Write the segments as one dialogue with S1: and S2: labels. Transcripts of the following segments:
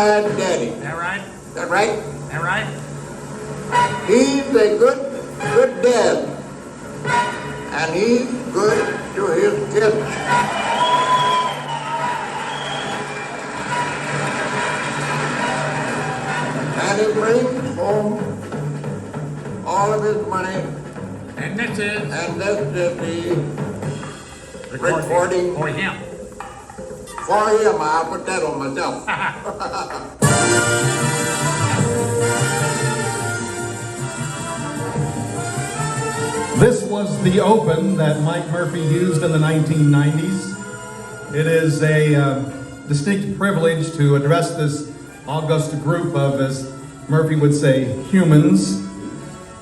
S1: bad daddy.
S2: That right?
S1: Is that right?
S2: That right?
S1: He's a good dad. And he's good to his kids. And he brings home all of his money.
S2: And this is
S1: the recording
S2: for him.
S1: for him. I'll put that on myself.
S3: This was the open that Mike Murphy used in the 1990s. It is a distinct privilege to address this august group of, as Murphy would say, humans.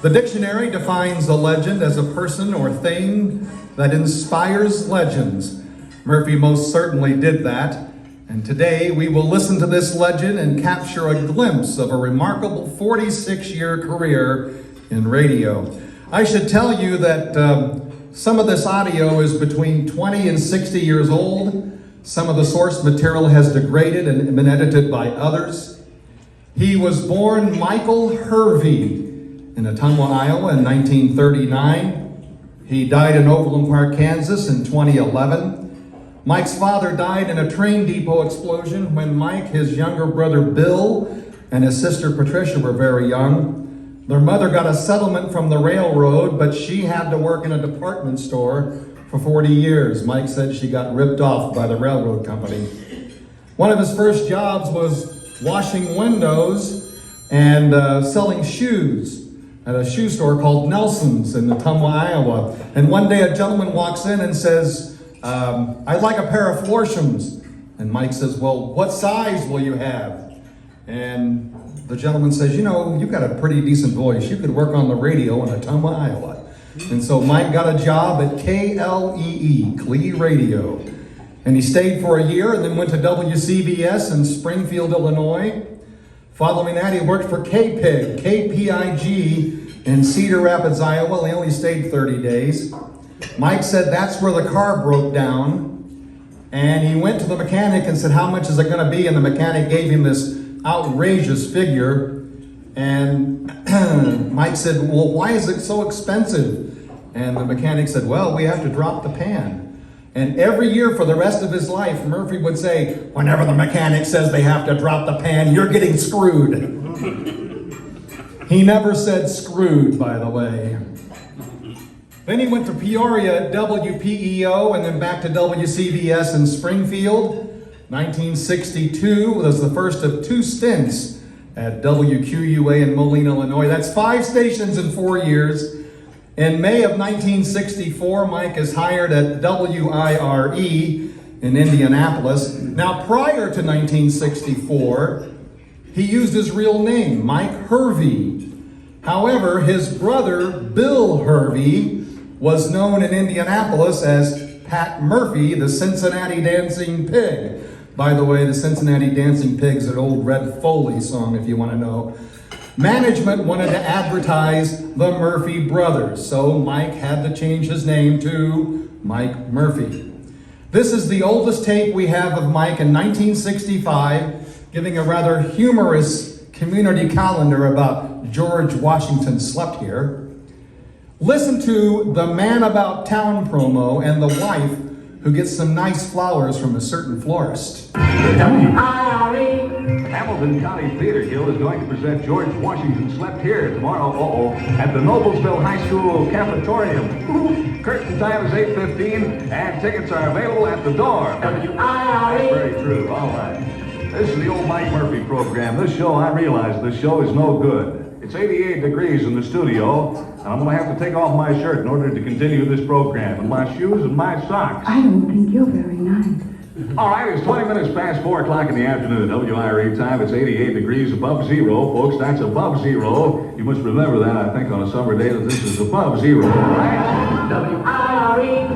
S3: The dictionary defines a legend as a person or thing that inspires legends. Murphy most certainly did that. And today we will listen to this legend and capture a glimpse of a remarkable 46-year career in radio. I should tell you that some of this audio is between 20 and 60 years old. Some of the source material has degraded and been edited by others. He was born Michael Hervey in Ottumwa, Iowa in 1939. He died in Overland Park, Kansas in 2011. Mike's father died in a train depot explosion when Mike, his younger brother Bill, and his sister Patricia were very young. Their mother got a settlement from the railroad, but she had to work in a department store for 40 years. Mike said she got ripped off by the railroad company. One of his first jobs was washing windows and selling shoes at a shoe store called Nelson's in Ottumwa, Iowa. And one day a gentleman walks in and says, I'd like a pair of Florshams. And Mike says, well, what size will you have? And the gentleman says, you know, you've got a pretty decent voice. You could work on the radio in Ottumwa, Iowa. And so Mike got a job at KLEE, Clee Radio. And he stayed for a year and then went to WCBS in Springfield, Illinois. Following that, he worked for KPIG, KPIG in Cedar Rapids, Iowa. He only stayed 30 days. Mike said that's where the car broke down. And he went to the mechanic and said, how much is it going to be? And the mechanic gave him this outrageous figure. And Mike said, well, why is it so expensive? And the mechanic said, well, we have to drop the pan. And every year for the rest of his life, Murphy would say, whenever the mechanic says they have to drop the pan, you're getting screwed. He never said screwed, by the way. Then he went to Peoria at WPEO and then back to WCBS in Springfield. 1962 was the first of two stints at WQUA in Moline, Illinois. That's 5 stations in 4 years. In May of 1964, Mike is hired at WIRE in Indianapolis. Now, prior to 1964, he used his real name, Mike Hervey. However, his brother, Bill Hervey, was known in Indianapolis as Pat Murphy, the Cincinnati Dancing Pig. By the way, the Cincinnati Dancing Pig's an old Red Foley song, if you want to know. Management wanted to advertise the Murphy brothers, so Mike had to change his name to Mike Murphy. This is the oldest tape we have of Mike in 1965, giving a rather humorous community calendar about George Washington slept here. Listen to the Man About Town promo and the wife who gets some nice flowers from a certain florist.
S4: Hamilton County Theater Guild is going to present George Washington Slept Here tomorrow, at the Noblesville High School Cafetorium. Curtain time is 8:15, and tickets are available at the door. That's very true, all right. This is the old Mike Murphy program. This show, I realize this show is no good. It's 88 degrees in the studio, and I'm going to have to take off my shirt in order to continue this program, and my shoes and my socks.
S5: I don't think you're very nice.
S4: All right, it's 20 minutes past 4 o'clock in the afternoon. WIRE time, it's 88 degrees above zero. Folks, that's above zero. You must remember that, I think, on a summer day that this is above zero, right? WIRE.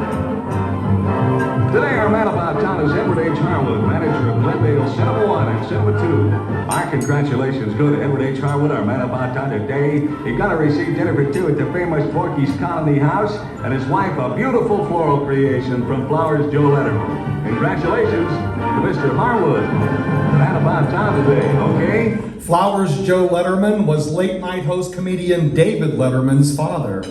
S4: Today, our man about town is Edward H. Harwood, manager of Glendale Cinema 1 and Cinema 2. Our congratulations go to Edward H. Harwood, our man about town today. He got to receive dinner for two at the famous Porky's Colony House, and his wife, a beautiful floral creation from Flowers Joe Letterman. Congratulations. Mr. Harwood. That about time today, okay?
S3: Flowers Joe Letterman was late-night host comedian David Letterman's father.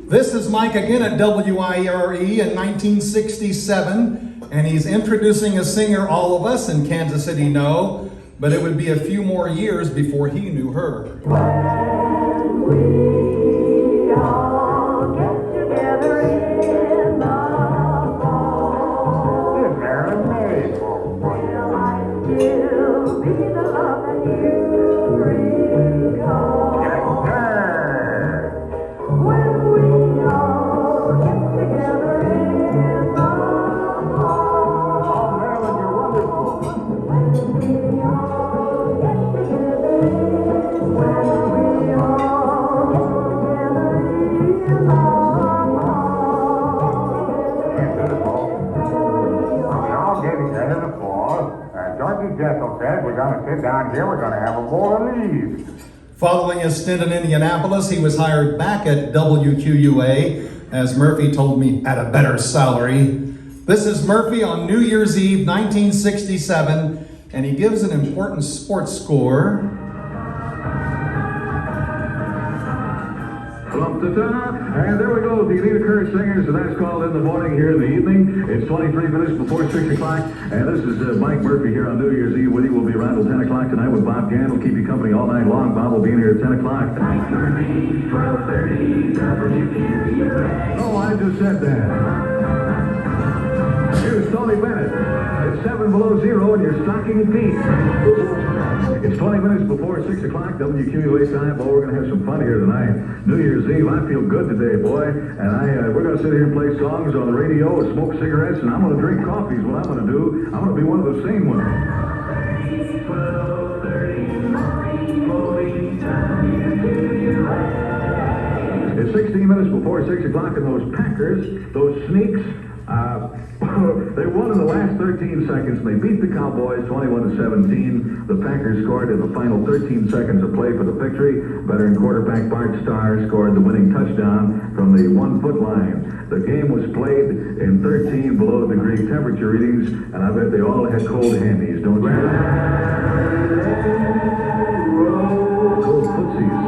S3: This is Mike again at WIRE in 1967, and he's introducing a singer all of us in Kansas City know, but it would be a few more years before he knew her.
S2: We all get together in the fall. Will I still be the love that you recall? When we all get together in the fall.
S4: Oh, Marilyn, you're wonderful.
S2: When we all get together when we all get together in the fall.
S6: We all get together in the fall. Georgie Jessel said we're going to sit down here, we're going to have a bowl of leaves.
S3: Following his stint in Indianapolis, he was hired back at WQUA, as Murphy told me, at a better salary. This is Murphy on New Year's Eve, 1967, and he gives an important sports score.
S4: And there we go, the Anita Kerr Singers, and that's called In the Morning here in the evening. It's 23 minutes before 6 o'clock, and this is Mike Murphy here on New Year's Eve with you. We'll be around till 10 o'clock tonight with Bob Gann. We'll keep you company all night long. Bob will be in here at 10 o'clock. Mike Murphy, 12:30, WQUA. Oh, I just said that. Here's Tony Bennett. It's 7 below zero and your stocking feet. It's 20 minutes before 6 o'clock, WQUA time. Boy, we're going to have some fun here tonight. New Year's Eve, I feel good today, boy. And we're going to sit here and play songs on the radio and smoke cigarettes, and I'm going to drink coffee is what I'm going to do. I'm going to be one of the sane ones. 12:30, it's 16 minutes before 6 o'clock, and those Packers, those sneaks, they won in the last 13 seconds. They beat the Cowboys 21-17. The Packers scored in the final 13 seconds of play for the victory. Veteran quarterback Bart Starr scored the winning touchdown from the 1-foot line. The game was played in 13 below degree temperature readings, and I bet they all had cold handies, don't you? Cold footsies.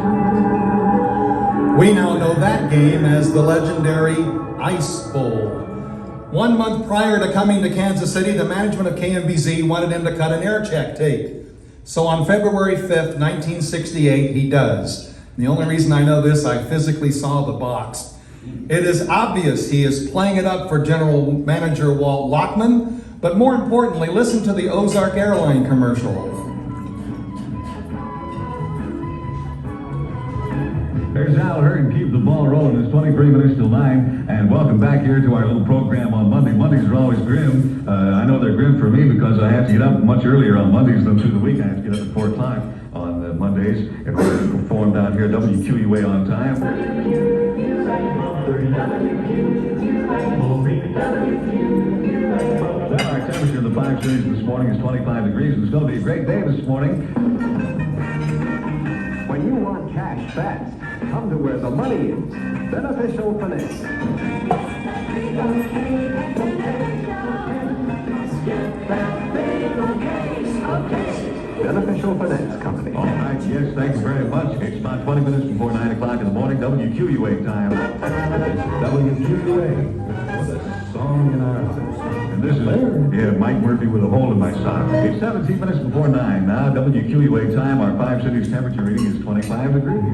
S3: We now know that game as the legendary Ice Bowl. 1 month prior to coming to Kansas City, the management of KMBZ wanted him to cut an air check tape. So on February 5th, 1968, he does. The only reason I know this, I physically saw the box. It is obvious he is playing it up for General Manager Walt Lockman, but more importantly, listen to the Ozark Airline commercial.
S4: There's Al Hearn. Keep the ball rolling. It's 23 minutes till 9, and welcome back here to our little program on Monday. Mondays are always grim. I know they're grim for me because I have to get up much earlier on Mondays than through the week. I have to get up at 4 o'clock on Mondays in order to perform down here at WQUA on time. Well, our temperature in the 5 Series this morning is 25 degrees, and it's going to be a great day this morning.
S7: When you want cash fast, come to where the money is. Beneficial Finance. Beneficial Finance Company.
S4: All right, yes, thank you very much. It's about 20 minutes before 9 o'clock in the morning, WQUA time. WQUA with a song in our hearts. And this is, Mike Murphy with a hole in my sock. It's 17 minutes before 9 now, WQUA time. Our 5 cities temperature reading is 25 degrees.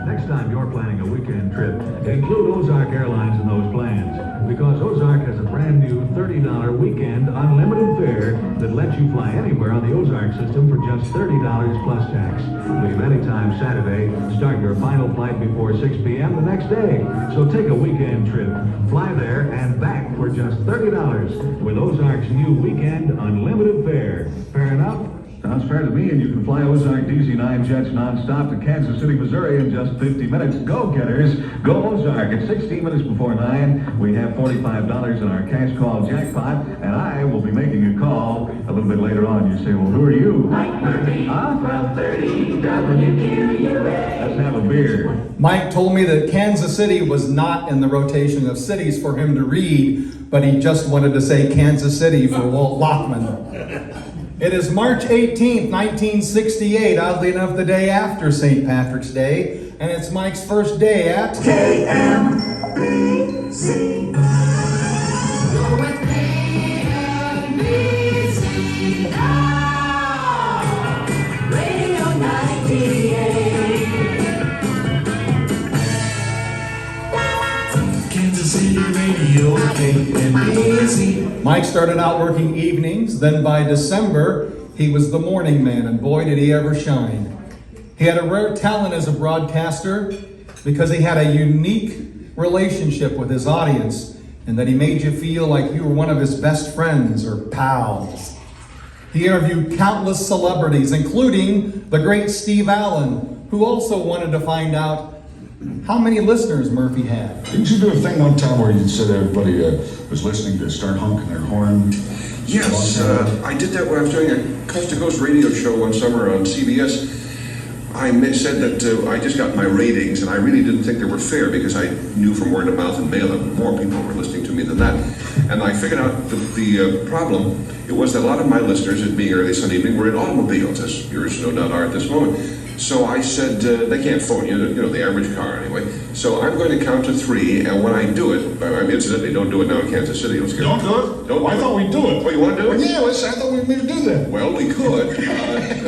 S4: Next time you're planning a weekend trip, include Ozark Airlines in those plans, because Ozark has a brand new $30 weekend unlimited fare that lets you fly anywhere on the Ozark system for just $30 plus tax. Leave anytime Saturday, start your final flight before 6 p.m. the next day. So take a weekend trip, fly there and back for just $30 with Ozark's new weekend unlimited fare. Fair enough? Sounds fair to me, and you can fly Ozark DC-9 jets nonstop to Kansas City, Missouri in just 50 minutes. Go getters, go Ozark. It's 16 minutes before 9. We have $45 in our cash call jackpot, and I will be making a call a little bit later on. You say, well, who are you? Mike Murphy, 1230 WQUA. Let's have a beer.
S3: Mike told me that Kansas City was not in the rotation of cities for him to read, but he just wanted to say Kansas City for Walt Lockman. It is March 18th, 1968, oddly enough the day after St. Patrick's Day, and it's Mike's first day at
S1: KMBC.
S2: With KMBC now, Radio 98.
S1: Kansas City Radio, KMBC.
S3: Mike started out working evenings, then by December, he was the morning man, and boy did he ever shine. He had a rare talent as a broadcaster because he had a unique relationship with his audience, and that he made you feel like you were one of his best friends or pals. He interviewed countless celebrities, including the great Steve Allen, who also wanted to find out how many listeners Murphy had.
S8: Didn't you do a thing one time where you said everybody was listening to start honking their horn?
S9: Yes, I did that when I was doing a Coast to Coast radio show one summer on CBS. I said that I just got my ratings, and I really didn't think they were fair because I knew from word of mouth and mail that more people were listening to me than that. And I figured out the problem. It was that a lot of my listeners, it being early Sunday evening, were in automobiles, as yours no doubt are at this moment. So I said, they can't phone you, the average car anyway. So I'm going to count to 3, and when I do it, I mean, incidentally, don't do it now in Kansas City. Let's get
S8: Don't do it?
S9: Don't
S8: I
S9: do
S8: thought we'd do it.
S9: Oh, you want to do it?
S8: Well, yeah, I thought we'd need to do that.
S9: Well, we could.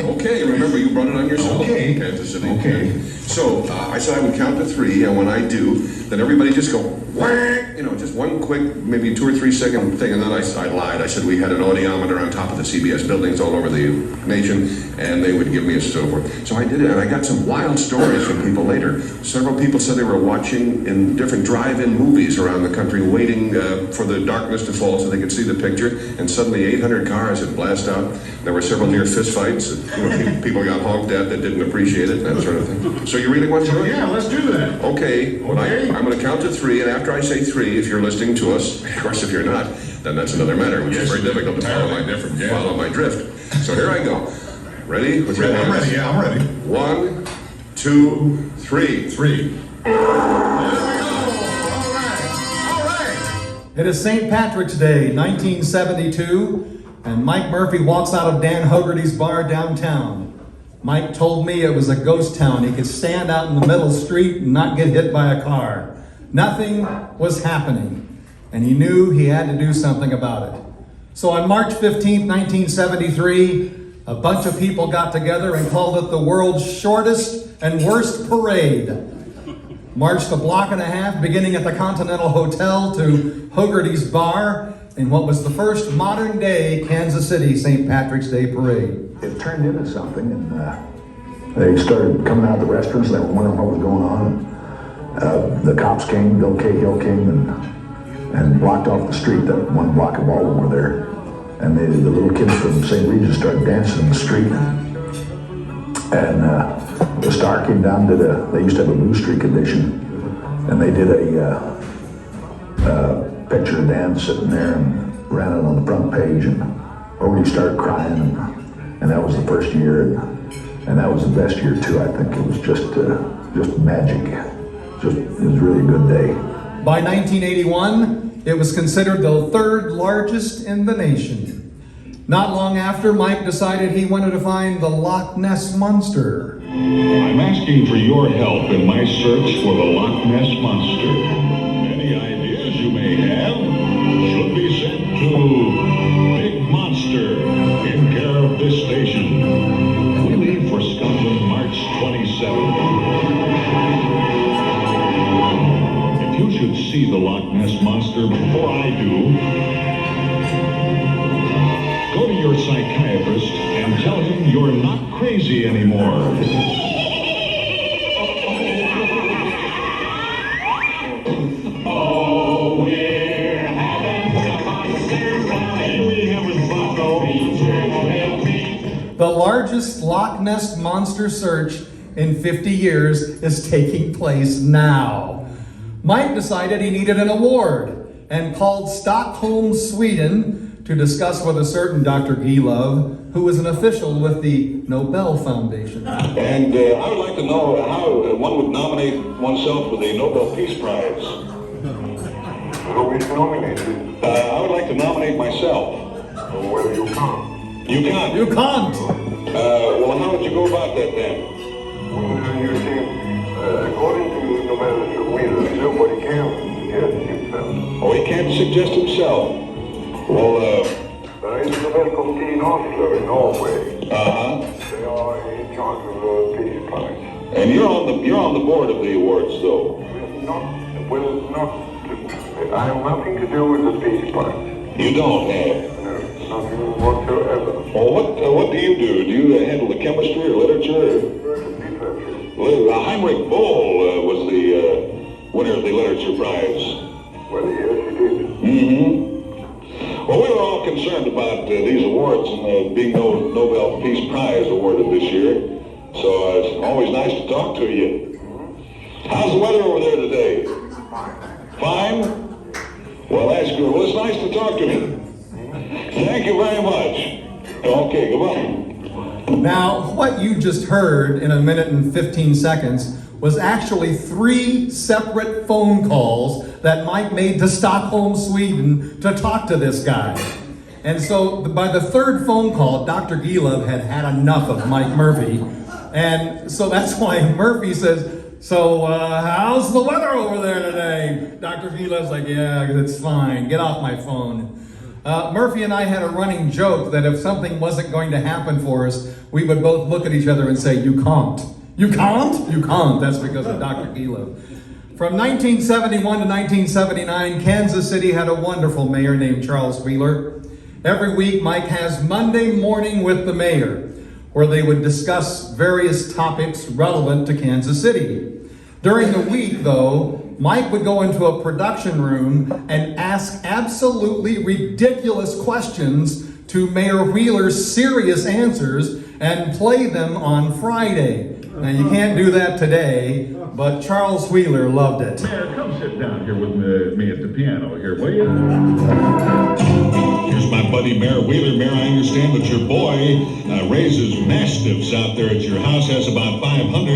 S9: Okay, remember you brought it on yourself.
S8: Okay.
S9: Kansas City.
S8: Okay.
S9: So I said I would count to 3, and when I do, then everybody just go, whack, just one quick, maybe 2 or 3 second thing, and then I lied. I said we had an audiometer on top of the CBS buildings all over the nation, and they would give me a so forth. So I did it, and I got some wild stories from people later. Several people said they were watching in different drive-in movies around the country, waiting for the darkness to fall so they could see the picture, and suddenly 800 cars had blasted out. There were several near fistfights. People got honked at that didn't appreciate it, that sort of thing. So you really want to do it?
S8: Yeah, let's do that.
S9: Okay, well,
S8: Okay.
S9: I'm going to count to 3, and after I say 3, if you're listening to us, of course, if you're not, then that's another matter, which is very difficult to follow my drift. So here I go. Ready? With your hands?
S8: I'm ready, yeah, I'm ready.
S9: 1, 2, 3.
S8: 3.
S3: It is St. Patrick's Day, 1972, and Mike Murphy walks out of Dan Hogarty's bar downtown. Mike told me it was a ghost town. He could stand out in the middle of the street and not get hit by a car. Nothing was happening, and he knew he had to do something about it. So on March 15th, 1973, a bunch of people got together and called it the world's shortest and worst parade. Marched a block and a half, beginning at the Continental Hotel to Hogarty's Bar, in what was the first modern-day Kansas City St. Patrick's Day parade.
S7: It turned into something, and they started coming out of the restaurants. They were wondering what was going on. The cops came, Bill Cahill came and blocked off the street. That one block of all of them were there. And the little kids from St. Regis started dancing in the street. And the Star came down, they used to have a Blue Streak edition, and they did a picture of Dan sitting there and ran it on the front page, and Odie started crying, and that was the first year, and that was the best year too. I think it was just magic. It was really a good day.
S3: By 1981, it was considered the third largest in the nation. Not long after, Mike decided he wanted to find the Loch Ness Monster.
S10: I'm asking for your help in my search for the Loch Ness Monster. Any ideas you may have should be sent to Big Monster in care of this station. We leave for Scotland March 27th. If you should see the Loch Ness Monster before I do, go to your psychiatrist and tell him you're not crazy anymore. Oh, we're having a monster ride. We haven't fought no
S3: The largest Loch Ness Monster search in 50 years is taking place now. Mike decided he needed an award and called Stockholm, Sweden, to discuss with a certain Dr. Gilov, who is an official with the Nobel Foundation.
S10: And I would like to know how one would nominate oneself for the Nobel Peace Prize.
S6: Who is nominated?
S10: I would like to nominate myself.
S6: Well, you can't.
S10: You can't?
S3: You can't.
S10: Well, how would you go about that then?
S6: Well, you see, according to Nobel Wheeler, nobody can suggest himself.
S10: Oh, he can't suggest himself. Well,
S6: There is a Nobel Committee in Oslo, in Norway.
S10: uh-huh.
S6: They are in charge of the Peace Prize.
S10: And you're on the board of the awards, though.
S6: I have nothing to do with the Peace Prize.
S10: You don't have.
S6: No, nothing whatsoever.
S10: Well, what do you do? Do you handle the chemistry or literature? Well, Heinrich Boll was the winner of the literature prize.
S6: Well, yes, it is.
S10: Mm-hmm. Well, we were all concerned about these awards and being no Nobel Peace Prize awarded this year. So it's always nice to talk to you. How's the weather over there today? Fine? Well, that's good. Well, it's nice to talk to you. Thank you very much. Okay, goodbye.
S3: Now, what you just heard in a minute and 15 seconds was actually 3 separate phone calls that Mike made to Stockholm, Sweden to talk to this guy. And so by the third phone call, Dr. Gilov had had enough of Mike Murphy. And so that's why Murphy says, so how's the weather over there today? Dr. Gilov's like, yeah, it's fine. Get off my phone. Murphy and I had a running joke that if something wasn't going to happen for us, we would both look at each other and say, you can't. You can't? You can't. That's because of Dr. Gilov. From 1971 to 1979, Kansas City had a wonderful mayor named Charles Wheeler. Every week, Mike has Monday Morning with the Mayor, where they would discuss various topics relevant to Kansas City. During the week, though, Mike would go into a production room and ask absolutely ridiculous questions to Mayor Wheeler's serious answers and play them on Friday. Now, you can't do that today, but Charles Wheeler loved it.
S10: Mayor, come sit down here with me at the piano here, will you? Here's my buddy Mayor Wheeler. Mayor, I understand that your boy raises mastiffs out there at your house, has about 500,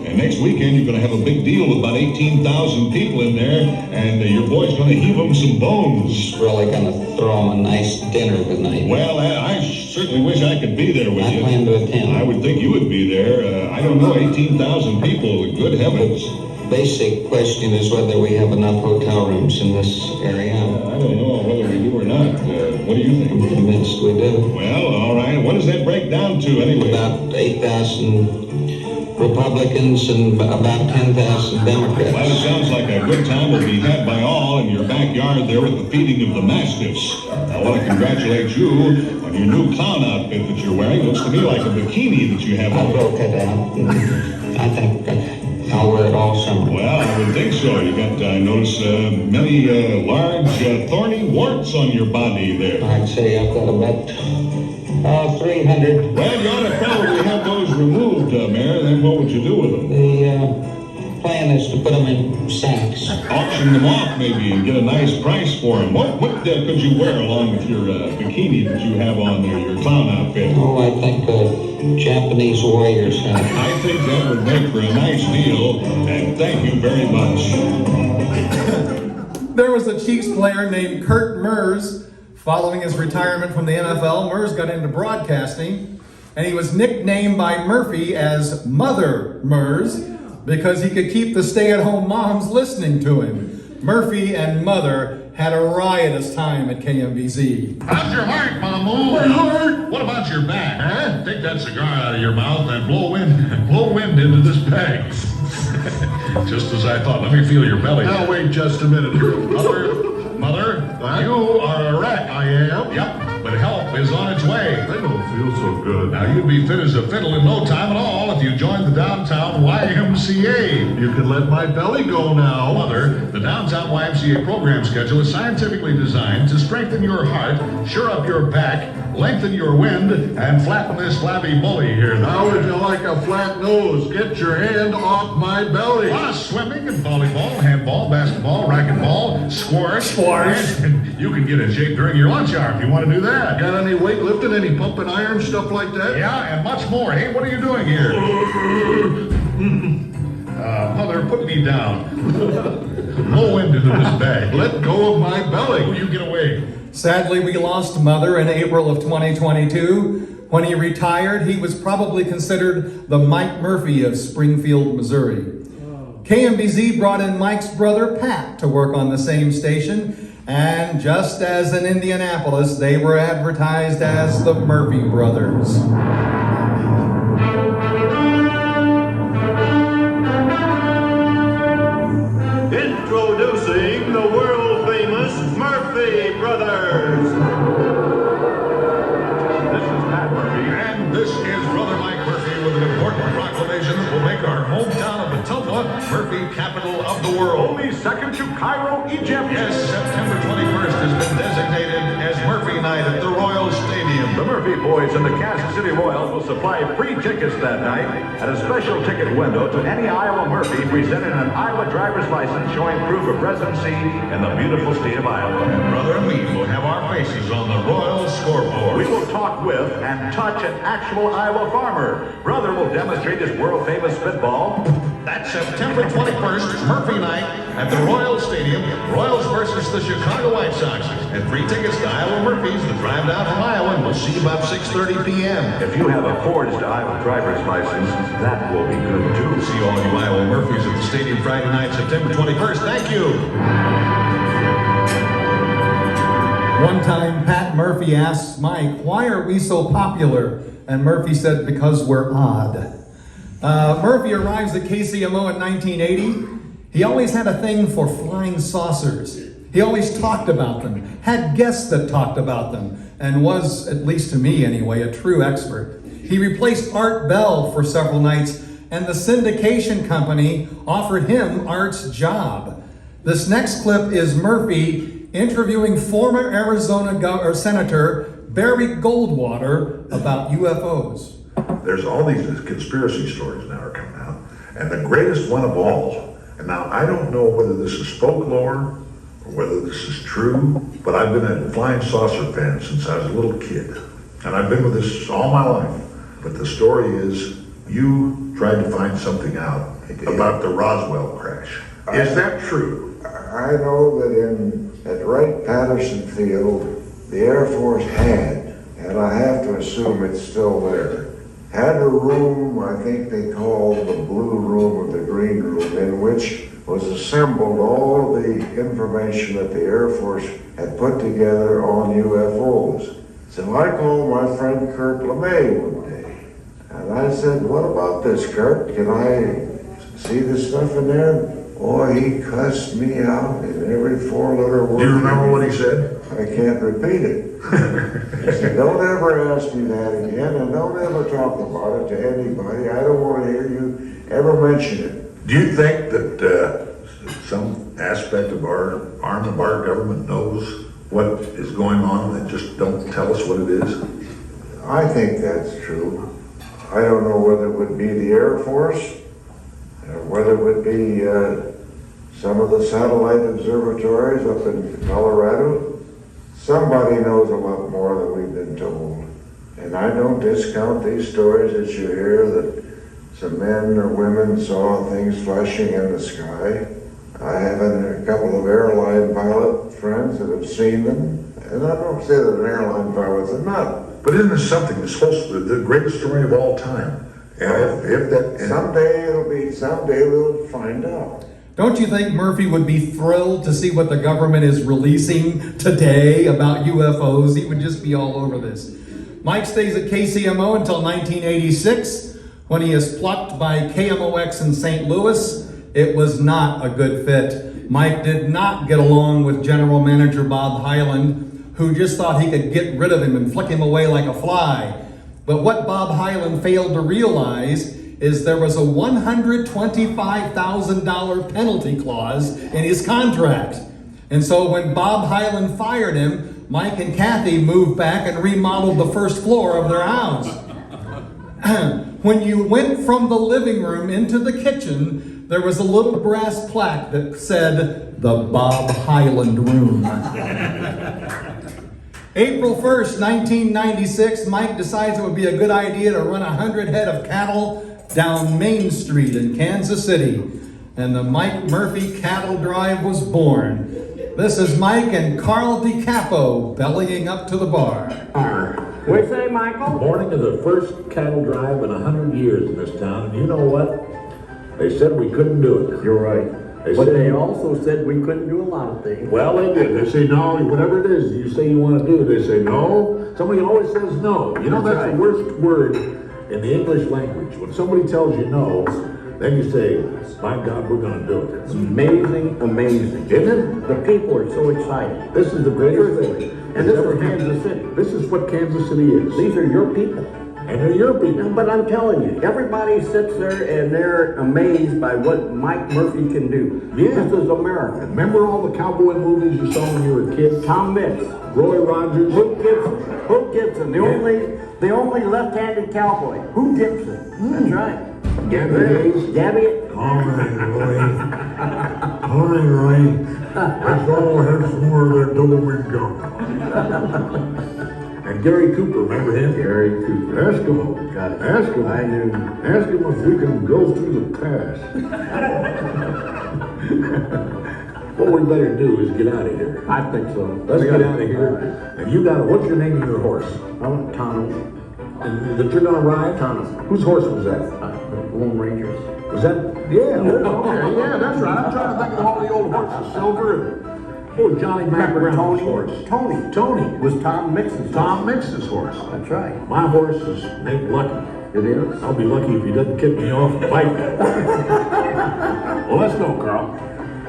S10: and next weekend you're going to have a big deal with about 18,000 people in there, and your boy's going to heave them some bones.
S11: Really going to throw them a nice dinner tonight.
S10: Well, I certainly wish I could be there with you.
S11: I plan to attend.
S10: I would think you would be there. I don't know, 18,000 people, good heavens.
S11: Basic question is whether we have enough hotel rooms in this area.
S10: I don't know whether we do or not. What do you think?
S11: I'm convinced we do.
S10: Well, all right. What does that break down to anyway?
S11: About 8,000 Republicans and about 10,000 Democrats.
S10: Well, it sounds like a good time will be had by all in your backyard there at the feeding of the mastiffs. I want to congratulate you on your new clown outfit that you're wearing. Looks to me like a bikini that you have
S11: I
S10: on.
S11: broke it out. I think I'll wear it all summer.
S10: Well, I would think so. You got, I notice, many large thorny warts on your body there.
S11: I'd say I've got about 300.
S10: Well, you ought to probably have those removed, Mayor. Then what would you do with them?
S11: The plan is to put them in sacks.
S10: Auction them off, maybe, and get a nice price for them. What could you wear along with your bikini that you have on there, your clown outfit?
S11: Oh, I think Japanese warriors hat.
S10: I think that would make for a nice deal, and thank you very much.
S3: There was a Chiefs player named Kurt Mers. Following his retirement from the NFL, Mers got into broadcasting, and he was nicknamed by Murphy as Mother Mers because he could keep the stay-at-home moms listening to him. Murphy and Mother had a riotous time at KMBZ.
S10: How's your heart, Mamu? My heart? What about your back? Huh? Take that cigar out of your mouth and blow wind into this bag. Just as I thought. Let me feel your belly.
S1: Now wait just a minute.
S10: Mother, you are a wreck.
S1: I am?
S10: Yep, but help is on its way.
S1: I don't feel so good.
S10: Now, you'd be fit as a fiddle in no time at all if you joined the downtown YMCA.
S1: You can let my belly go now.
S10: Mother, the downtown YMCA program schedule is scientifically designed to strengthen your heart, shore up your back, lengthen your wind, and flatten this flabby bully here.
S1: How would you like a flat nose? Get your hand off my belly.
S10: Swimming and volleyball, handball, basketball, racquetball, squash. And you can get in shape during your lunch hour if you want to do that.
S1: Got any weightlifting, any pumping iron, stuff like that?
S10: Yeah, and much more. Hey, what are you doing here? Mother, put me down. blow into this bag. Let go of my belly. You get away.
S3: Sadly, we lost Mother in April of 2022. When he retired, he was probably considered the Mike Murphy of Springfield, Missouri. KMBZ brought in Mike's brother Pat to work on the same station, and just as in Indianapolis, they were advertised as the Murphy Brothers.
S12: Introducing the world-famous Murphy Brothers.
S10: This is Pat Murphy. And this is Brother Mike Murphy with an important proclamation that will make our hometown of Etola, Murphy, capital of the world.
S4: Only second to Cairo, Egypt.
S10: Yes, September 21st has been designated as Murphy Night at the Royal Stadium.
S4: The Murphy boys and the Kansas City Royals will supply free tickets that night at a special ticket window to any Iowa Murphy presenting an Iowa driver's license showing proof of residency in the beautiful state of Iowa.
S10: Brother and me will have our faces on the Royal scoreboard.
S4: We will talk with and touch an actual Iowa farmer. Brother will demonstrate his world-famous spitball.
S10: That's September 21st, Murphy Night at the Royal Stadium. Royals versus the Chicago White Sox. And free tickets to Iowa Murphys that drive down from Iowa, and we'll see you about 6:30 p.m.
S4: If you have a forged Iowa driver's license, that will be good too.
S10: See all you Iowa Murphys at the stadium Friday night, September 21st. Thank you.
S3: One time, Pat Murphy asked Mike, "Why are we so popular?" And Murphy said, "Because we're odd." Murphy arrives at KCMO in 1980. He always had a thing for flying saucers. He always talked about them, had guests that talked about them, and was, at least to me anyway, a true expert. He replaced Art Bell for several nights, and the syndication company offered him Art's job. This next clip is Murphy interviewing former Arizona Senator Barry Goldwater about UFOs.
S7: There's all these conspiracy stories now are coming out, and the greatest one of all, and now I don't know whether this is folklore or whether this is true, but I've been a flying saucer fan since I was a little kid, and I've been with this all my life. But the story is, you tried to find something out about the Roswell crash. Is that true?
S1: I know that at Wright-Patterson Field, the Air Force had, and I have to assume it's still there, had a room I think they called the blue room or the green room, in which was assembled all of the information that the Air Force had put together on UFOs. So I called my friend Kurt LeMay one day, and I said, "What about this, Kurt? Can I see the stuff in there?" Boy, he cussed me out in every four-letter word.
S7: Do you remember what he said?
S1: I can't repeat it. He said, "Don't ever ask me that again, and don't ever talk about it to anybody. I don't want to hear you ever mention it."
S7: Do you think that some aspect of our arm of our government knows what is going on and just don't tell us what it is?
S1: I think that's true. I don't know whether it would be the Air Force, or whether it would be some of the satellite observatories up in Colorado. Somebody knows a lot more than we've been told. And I don't discount these stories that you hear that some men or women saw things flashing in the sky. I have a couple of airline pilot friends that have seen them. And I don't say that an airline pilot's a nut.
S7: But isn't this something that's supposed to be the greatest story of all time? And if that someday we'll find out.
S3: Don't you think Murphy would be thrilled to see what the government is releasing today about UFOs? He would just be all over this. Mike stays at KCMO until 1986, when he is plucked by KMOX in St. Louis. It was not a good fit. Mike did not get along with General Manager Bob Hyland, who just thought he could get rid of him and flick him away like a fly. But what Bob Hyland failed to realize is there was a $125,000 penalty clause in his contract. And so when Bob Hyland fired him, Mike and Kathy moved back and remodeled the first floor of their house. When you went from the living room into the kitchen, there was a little brass plaque that said, "The Bob Hyland Room." April 1st, 1996, Mike decides it would be a good idea to run 100 head of cattle down Main Street in Kansas City. and the Mike Murphy Cattle Drive was born. This is Mike and Carl DiCapo bellying up to the bar.
S2: We say, Michael?
S13: Morning of the first cattle drive in 100 years in this town, and you know what? They said we couldn't do it.
S14: You're right.
S13: They
S14: But
S13: said,
S14: they also said we couldn't do a lot of things.
S13: well, they did. They say, no, whatever it is you say you want to do, they say, no. Somebody always says no. You know, that's the worst word in the English language. When somebody tells you no, then you say, by God, we're going to do it.
S14: It's amazing, amazing.
S13: Isn't it?
S14: The people are so excited.
S13: This is the greatest thing.
S14: And this is Kansas City.
S13: This is what Kansas City is.
S14: These are your people.
S13: And they're your people.
S14: But I'm telling you, everybody sits there and they're amazed by what Mike Murphy can do.
S13: Yeah.
S14: This is America.
S13: Remember all the cowboy movies you saw when you were a kid?
S14: Tom Mix,
S13: Roy Rogers.
S14: Hook Gibson, the only left-handed cowboy. Hook Gibson. That's right.
S13: Gabby Hayes.
S14: Gabby.
S6: All right, Roy. Let's all have some more of that double meat gum.
S13: And Gary Cooper, remember him?
S14: Gary Cooper.
S13: Ask him.
S14: Got it.
S13: Ask him.
S14: I knew.
S13: Ask him if we can go through the past. What we better do is get out of here.
S14: I think so.
S13: Let's get out of here. And you got what's your name of your horse?
S14: Tunnel.
S13: And that you're gonna ride?
S14: Tunnel.
S13: Whose horse was that?
S14: Lone Rangers.
S13: Was that? Yeah. Okay. Yeah, that's right. I'm trying to think of all the old horses. Silver and Johnny Mac Brown's horse. Tony
S14: was Tom Mix's.
S13: Tom Mix's horse.
S14: That's right.
S13: My horse is named Lucky.
S14: It is.
S13: I'll be lucky if he doesn't kick me off and bite me. Well, let's go, Carl.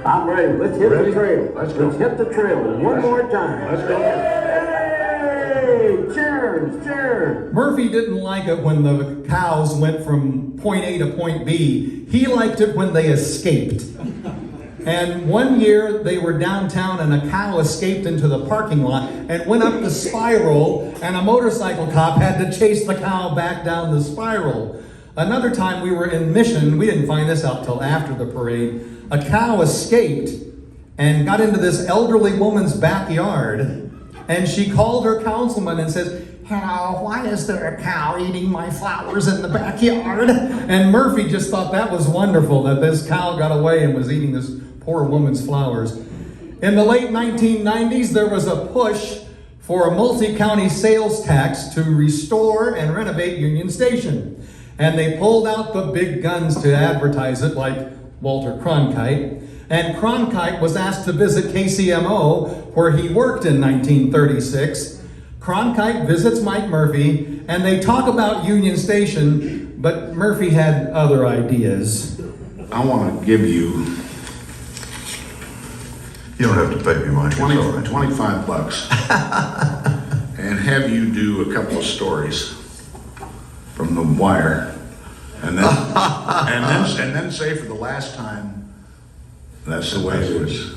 S14: I'm ready. Let's hit
S13: Ready?
S14: the trail.
S13: Let's go.
S14: Let's hit the trail one more time.
S13: Let's go.
S14: Hey! Cheers! Cheers!
S3: Murphy didn't like it when the cows went from point A to point B. He liked it when they escaped. And one year they were downtown and a cow escaped into the parking lot and went up the spiral, and a motorcycle cop had to chase the cow back down the spiral. Another time we were in Mission, we didn't find this out till after the parade, a cow escaped and got into this elderly woman's backyard, and she called her councilman and says, "Hello, why is there a cow eating my flowers in the backyard?" And Murphy just thought that was wonderful, that this cow got away and was eating this poor woman's flowers. In the late 1990s, there was a push for a multi-county sales tax to restore and renovate Union Station. And they pulled out the big guns to advertise it, like Walter Cronkite. And Cronkite was asked to visit KCMO, where he worked in 1936. Cronkite visits Mike Murphy, and they talk about Union Station, but Murphy had other ideas.
S8: I want to give you,
S1: You don't have to pay me, Mike.
S8: 25 bucks and have you do a couple of stories from The Wire, and then and then say for the last time, that's the way it is.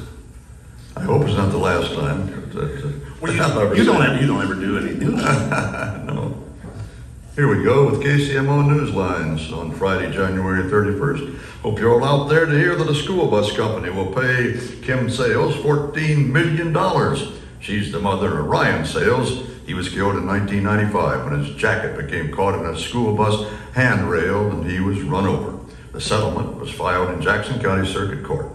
S1: I hope it's not the last time.
S8: Well, you don't ever do any news.
S1: No. Here we go with KCMO Newslines on Friday, January 31st. Hope you're all out there to hear that a school bus company will pay Kim Sales $14 million. She's the mother of Ryan Sales. He was killed in 1995 when his jacket became caught in a school bus handrail and he was run over. The settlement was filed in Jackson County Circuit Court.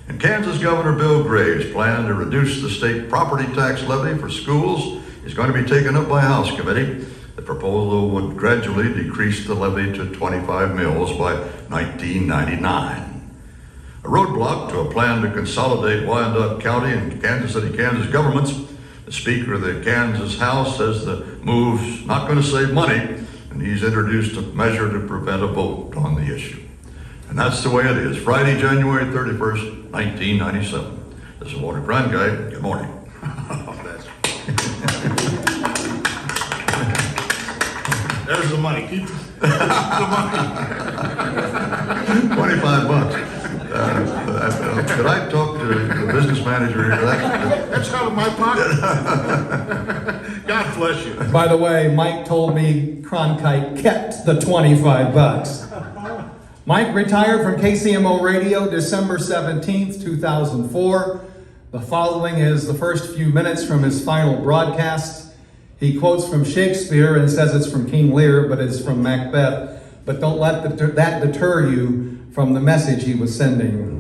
S1: And Kansas Governor Bill Graves' plan to reduce the state property tax levy for schools is going to be taken up by House Committee. The proposal would gradually decrease the levy to 25 mills by 1999. A roadblock to a plan to consolidate Wyandotte County and Kansas City, Kansas governments. The Speaker of the Kansas House says the move's not going to save money, and he's introduced a measure to prevent a vote on the issue. And that's the way it is. Friday, January 31st, 1997. This is Walter Cronkite. Good morning.
S8: There's the money. Keep the money.
S1: 25 bucks. Could I talk to the business manager here?
S8: That's out of my pocket. God bless you.
S3: By the way, Mike told me Cronkite kept the 25 bucks. Mike retired from KCMO Radio December 17th, 2004. The following is the first few minutes from his final broadcast. He quotes from Shakespeare and says it's from King Lear, but it's from Macbeth. but don't let that deter you from the message he was sending.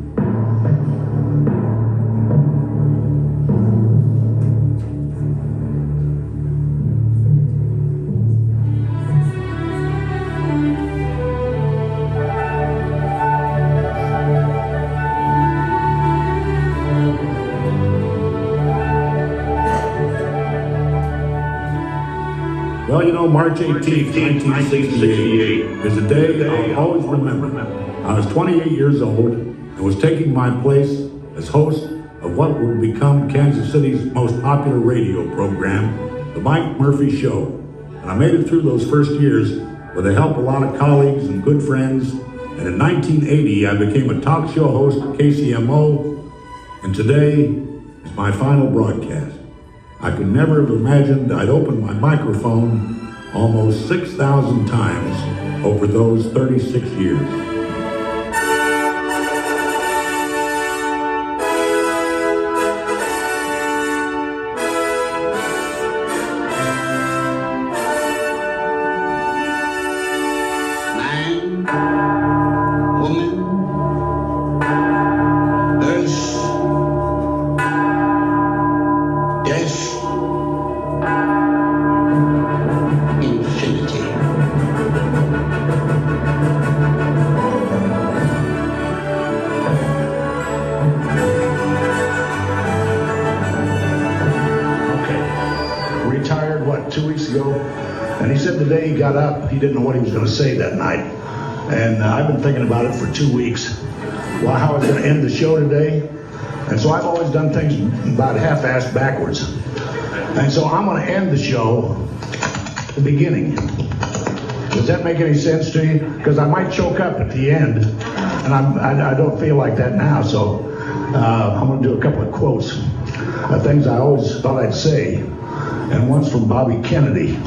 S13: Well, you know, March 18th, 1968 is a day I'll always remember. I was 28 years old and was taking my place as host of what would become Kansas City's most popular radio program, The Mike Murphy Show. And I made it through those first years with the help of a lot of colleagues and good friends. And in 1980, I became a talk show host at KCMO, and today is my final broadcast. I could never have imagined I'd open my microphone almost 6,000 times over those 36 years.
S11: Man, woman, earth, death, infinity.
S13: Retired, 2 weeks ago? And he said the day he got up, he didn't know what he was going to say that night. And I've been thinking about it for 2 weeks. Well, how I was going to end the show today. And so I've always done things about half-assed backwards. And so I'm going to end the show at the beginning. Does that make any sense to you? Because I might choke up at the end, and I don't feel like that now. So I'm going to do a couple of quotes, things I always thought I'd say. And one's from Bobby Kennedy,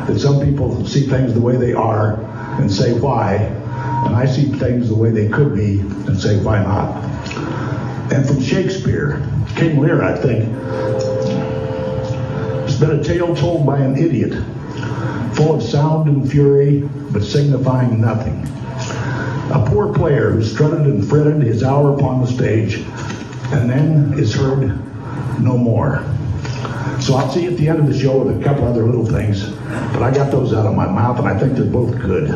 S13: that some people see things the way they are and say why, and I see things the way they could be and say why not. And from Shakespeare, King Lear, I think, it's been a tale told by an idiot, full of sound and fury, but signifying nothing. A poor player who strutted and fretted his hour upon the stage, and then is heard no more. So I'll see you at the end of the show with a couple other little things, but I got those out of my mouth, and I think they're both good.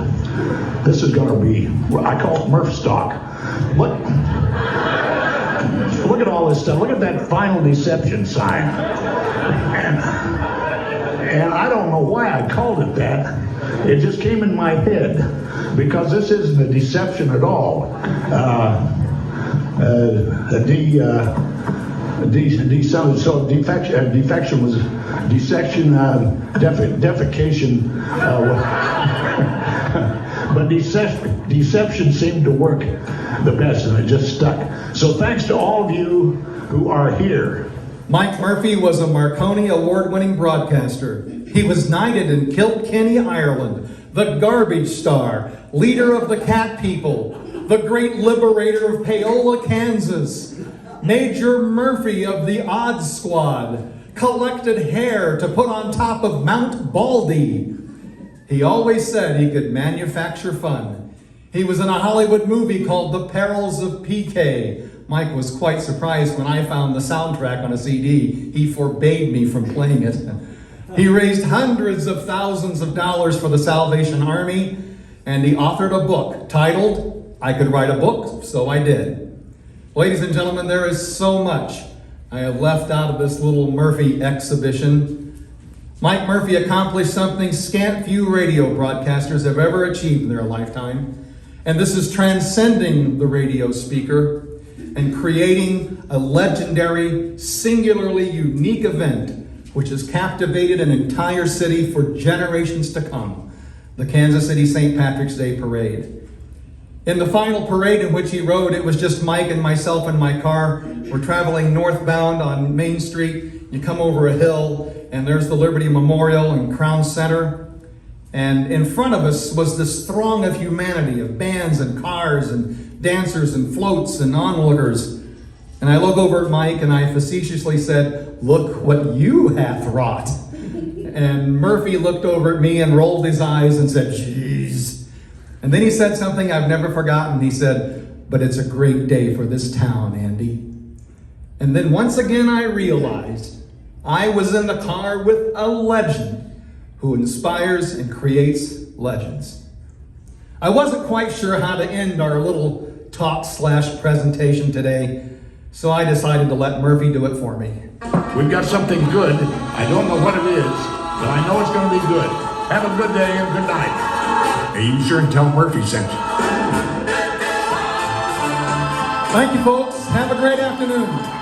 S13: This is going to be, I call it Murph Stock. Look at all this stuff. Look at that Final Deception sign. And I don't know why I called it that. It just came in my head, because this isn't a deception at all. Defection was desection, defecation, but deception seemed to work the best, and it just stuck. So thanks to all of you who are here.
S3: Mike Murphy was a Marconi Award-winning broadcaster. He was knighted in Kilkenny, Ireland, the Garbage Star, leader of the Cat People, the great liberator of Paola, Kansas, Major Murphy of the Odd Squad, collected hair to put on top of Mount Baldy. He always said he could manufacture fun. He was in a Hollywood movie called The Perils of PK. Mike was quite surprised when I found the soundtrack on a CD. He forbade me from playing it. He raised hundreds of thousands of dollars for the Salvation Army, and he authored a book titled, I Could Write a Book, So I Did. Ladies and gentlemen, there is so much I have left out of this little Murphy exhibition. Mike Murphy accomplished something scant few radio broadcasters have ever achieved in their lifetime, and this is transcending the radio speaker and creating a legendary, singularly unique event which has captivated an entire city for generations to come, the Kansas City St. Patrick's Day Parade. In the final parade in which he rode, it was just Mike and myself in my car. We're traveling northbound on Main Street. You come over a hill, and there's the Liberty Memorial and Crown Center. And in front of us was this throng of humanity, of bands and cars and dancers and floats and onlookers. And I look over at Mike and I facetiously said, "Look what you hath wrought." And Murphy looked over at me and rolled his eyes and said, "Geez." And then he said something I've never forgotten. He said, "But it's a great day for this town, Andy." And then once again I realized I was in the car with a legend who inspires and creates legends. I wasn't quite sure how to end our little talk/presentation today, so I decided to let Murphy do it for me.
S13: We've got something good. I don't know what it is, but I know it's going to be good. Have a good day and good night. Hey, you be sure and tell Murphy sent you.
S3: Thank you, folks. Have a great afternoon.